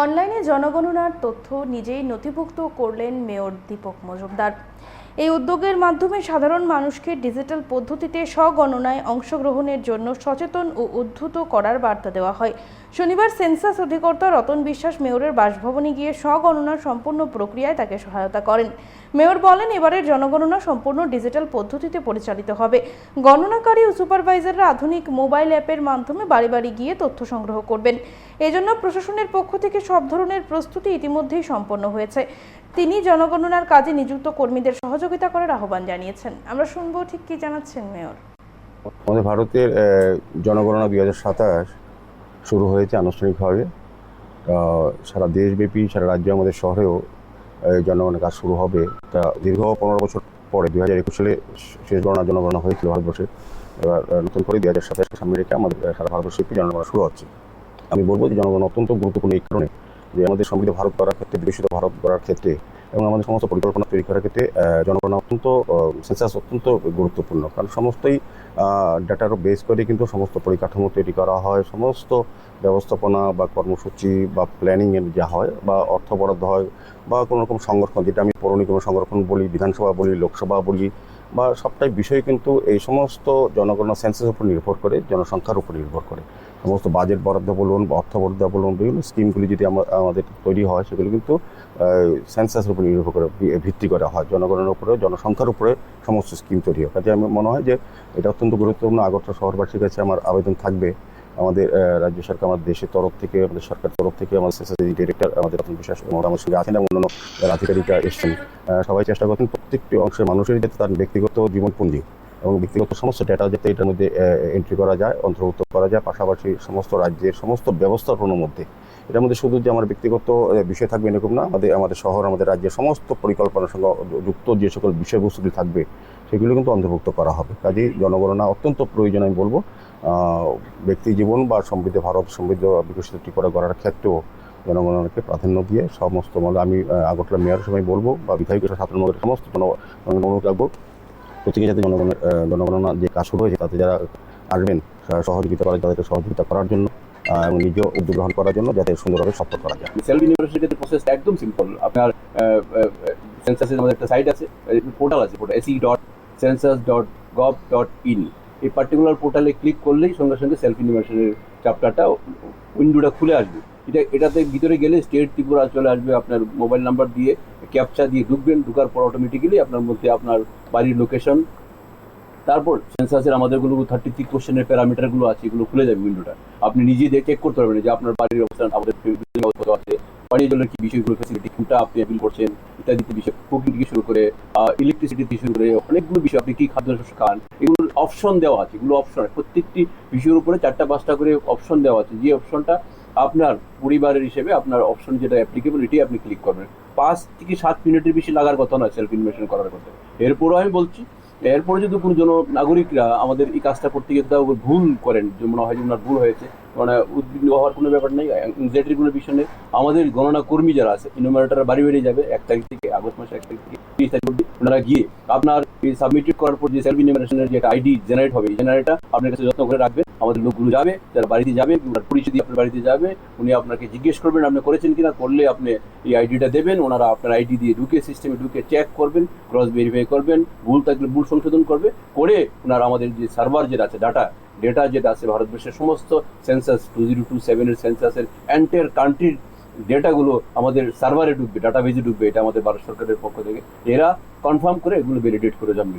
অনলাইনে জনগণনার তথ্য নিজেই নথিভুক্ত করলেন মেয়র দীপক মজুমদার। এই উদ্যোগের মাধ্যমে সাধারণ মানুষকে ডিজিটাল পদ্ধতিতে স্বগণনায় অংশগ্রহণের জন্য সচেতন ও উদ্বুদ্ধ করার বার্তা দেওয়া হয়। শনিবার সেন্সাস অধিকর্তা রতন বিশ্বাস মেয়রের বাসভবনে গিয়ে স্বগণনার সম্পূর্ণ প্রক্রিয়ায় তাকে সহায়তা করেন। মেয়র বলেন, এবারের জনগণনা সম্পূর্ণ ডিজিটাল পদ্ধতিতে পরিচালিত হবে। গণনাকারী ও সুপারভাইজাররা আধুনিক মোবাইল অ্যাপের মাধ্যমে বাড়ি বাড়ি গিয়ে তথ্য সংগ্রহ করবেন। এজন্য প্রশাসনের পক্ষ থেকে সব ধরনের প্রস্তুতি ইতিমধ্যেই সম্পন্ন হয়েছে। তিনি জনগণনার কাজে নিযুক্ত কর্মীদের সহযোগিতা করার আহ্বান জানিয়েছেন। আমরা শুনবো ঠিক কি জানাচ্ছেন মেয়র। আমাদের ভারতের জনগণনা 2027 শুরু হয়েছে আনুষ্ঠানিকভাবে। সারা দেশব্যাপী, সারা রাজ্যে, আমাদের শহরেও জনগণনার কাজ শুরু হবে। তা দীর্ঘ 15 বছর পরে 2021 সালে শেষ জনগণনা হয়েছিল ভারতবর্ষে। এবার নতুন করে 2027 সামনে রেখে আমাদের সারা ভারতবর্ষে জনগণনা শুরু হচ্ছে। আমি বলবো যে জনগণনা অত্যন্ত গুরুত্বপূর্ণ এই কারণে যে আমাদের সমৃদ্ধ ভারত গড়ার ক্ষেত্রে, বিকশিত ভারত গড়ার ক্ষেত্রে এবং আমাদের সমস্ত পরিকল্পনা তৈরি করার ক্ষেত্রে জনগণনা সেন্সাস অত্যন্ত গুরুত্বপূর্ণ। কারণ সমস্তই ডাটার বেস করে কিন্তু সমস্ত পরিকাঠামো তৈরি করা হয়, সমস্ত ব্যবস্থাপনা বা কর্মসূচি বা প্ল্যানিংয়ের যা হয় বা অর্থ বরাদ্দ হয় বা কোনো রকম সংরক্ষণ, যেটা আমি পৌর নিগম সংরক্ষণ বলি, বিধানসভা বলি, লোকসভা বলি, বা সবটাই বিষয় কিন্তু এই সমস্ত জনগণনা সেন্সাসের উপর নির্ভর করে, জনসংখ্যার উপর নির্ভর করে। সমস্ত বাজেট বরাদ্দ বলুন বা অর্থ বরাদ্দ বলুন, বিভিন্ন স্কিমগুলি যদি আমাদের তৈরি হয়, সেগুলো কিন্তু সেন্সাসের উপর নির্ভর করে, ভিত্তি করা হয়। জনগণনার উপরে, জনসংখ্যার উপরে সমস্ত স্কিম তৈরি হয়। কাজে আমি মনে হয় যে এটা অত্যন্ত গুরুত্বপূর্ণ। আগরতলা শহরবাসীর কাছে আমার আবেদন থাকবে, আমাদের রাজ্য সরকার, আমাদের দেশের তরফ থেকে, আমাদের সরকারের তরফ থেকে, আমাদের সেন্সাস ডিরেক্টর আমাদের রতন বিশ্বাস আমার সঙ্গে আছেন এবং অন্যান্য যারা আধিকারিকরা এসছেন, সবাই চেষ্টা করছেন প্রত্যেকটি অংশের মানুষের যাতে তার ব্যক্তিগত জীবনপঞ্জি এবং ব্যক্তিগত সমস্ত ডেটা যাতে এটার মধ্যে এন্ট্রি করা যায়, অন্তর্ভুক্ত করা যায়। পাশাপাশি সমস্ত রাজ্যের সমস্ত ব্যবস্থাপনার মধ্যে, এটার মধ্যে শুধু যে আমার ব্যক্তিগত বিষয় থাকবে এরকম না, আমাদের শহর, আমাদের রাজ্যের সমস্ত পরিকল্পনার সঙ্গে যুক্ত যে সকল বিষয়বস্তুটি থাকবে সেগুলো কিন্তু অন্তর্ভুক্ত করা হবে। কাজেই জনগণনা অত্যন্ত প্রয়োজন আমি বলবো। ব্যক্তি জীবন বা সমৃদ্ধ ভারত, সমৃদ্ধ বিকশিত ত্রিপুরা গড়ার ক্ষেত্রেও জনগণনাকে প্রাধান্য দিয়ে সমস্ত আমি আগরতলা মেয়র সময় বলবো বা বিধায়ক ছাত্রনগরের সমস্ত জনগণকে রাখবো, প্রত্যেকে যাতে জনগণনা যে কাজ শুরু হয়েছে তাতে যারা আসবেন সহযোগিতা করা, তাদেরকে সহযোগিতা করার জন্য এবং নিজেও উদ্যোগ গ্রহণ করার জন্য যাতে সুন্দরভাবে সফল করা যায়। সেলফ ইউনিভার্সিটির ক্ষেত্রে প্রসেসটা একদম সিম্পল। আপনার সেন্সাসের আমাদের একটা সাইট আছে, পোর্টাল আছে, se.census.gov.in। এই পার্টিকুলার পোর্টালে ক্লিক করলেই সঙ্গে সঙ্গে সেলফ ইউনিভার্সিটির চ্যাপ্টারটা, উইন্ডোটা খুলে আসবে। এটাতে ভিতরে গেলে স্টেট ত্রিপুরা চলে আসবে। আপনার মোবাইল নাম্বার দিয়ে ক্যাপচা দিয়ে ঢুকবেন, ঢুকার পর অটোমেটিক্যালি আপনার মধ্যে আপনার বাড়ির লোকেশন, তারপর সেন্সাসের আমাদেরগুলো 33 কোশ্চেনের প্যারামিটারগুলো আছে, এগুলো খুলে যাবে উইন্ডোটা। আপনি নিজে দিয়ে চেক করতে পারবেন যে আপনার বাড়ির অবস্থান, আমাদের আছে, পানীয় জলের কি বিষয়গুলো, ফেসিলিটি কোনটা আপনি অ্যাপিল করছেন ইত্যাদি বিষয়, কুকিং থেকে শুরু করে ইলেকট্রিসিটি থেকে শুরু করে অনেকগুলো বিষয়, আপনি কি খাদ্য খান, এগুলোর অপশন দেওয়া আছে। এগুলো অপশন, প্রত্যেকটি বিষয়ের উপরে 4টা-5টা করে অপশন দেওয়া আছে। যে অপশনটা আপনার পরিবারের হিসেবে আপনার অপশন যেটা অ্যাপ্লিকেবল, এটাই আপনি ক্লিক করবেন। 5 থেকে 7 মিনিটের বেশি লাগার কথা নয় সেলফ ইনভেস্টমেন্ট করার কথা। এরপরও আমি বলছি, এরপরে যদি কোনো নাগরিকরা আমাদের এই কাজটা করতে গিয়ে ভুল করেন, যে মনে হয় যে ওনার ভুল হয়েছে, মানে উদ্বিগ্ন হওয়ার কোনো ব্যাপার নেই, এনজাইটির কোনো বিষয় নেই। আমাদের গণনা কর্মী যারা আছে, ইনোমিনেটররা বাড়ি বাড়ি যাবে 1 তারিখ থেকে, আগস্ট মাসে 1 তারিখ থেকে 30 তারিখ অবধি। ওনারা গিয়ে আপনার এই সাবমিটেড করার পর যে সেলফ ইনোমিনেশনের যে একটা আইডি জেনারেট হবে, এই জেনারেটটা আপনার কাছে যত্ন করে রাখবেন। আমাদের লোকগুলো যাবে, যারা বাড়িতে যাবে, পরিচয় দিয়ে আপনার বাড়িতে যাবে, উনি আপনাকে জিজ্ঞেস করবেন আপনি করেছেন কিনা, করলে আপনি এই আইডিটা দেবেন, ওনারা আপনার আইডি দিয়ে ঢুকে সিস্টেমে ঢুকে চেক করবেন, ক্রস ভেরিফাই করবেন, ভুল থাকলে ভুল সংশোধন করবে, করে ওনারা আমাদের যে সার্ভার যেটা আছে, ডেটা যেটা আছে ভারতবর্ষের সমস্ত সেন্সাস 2027 এর সেন্সাসের এন্টায়ার কান্ট্রির ডেটাগুলো আমাদের সার্ভারে ঢুকবে, ডাটাবেজে ঢুকবে। এটা আমাদের ভারত সরকারের পক্ষ থেকে এরা কনফার্ম করে এগুলো ভ্যালিডেট করে যাবে।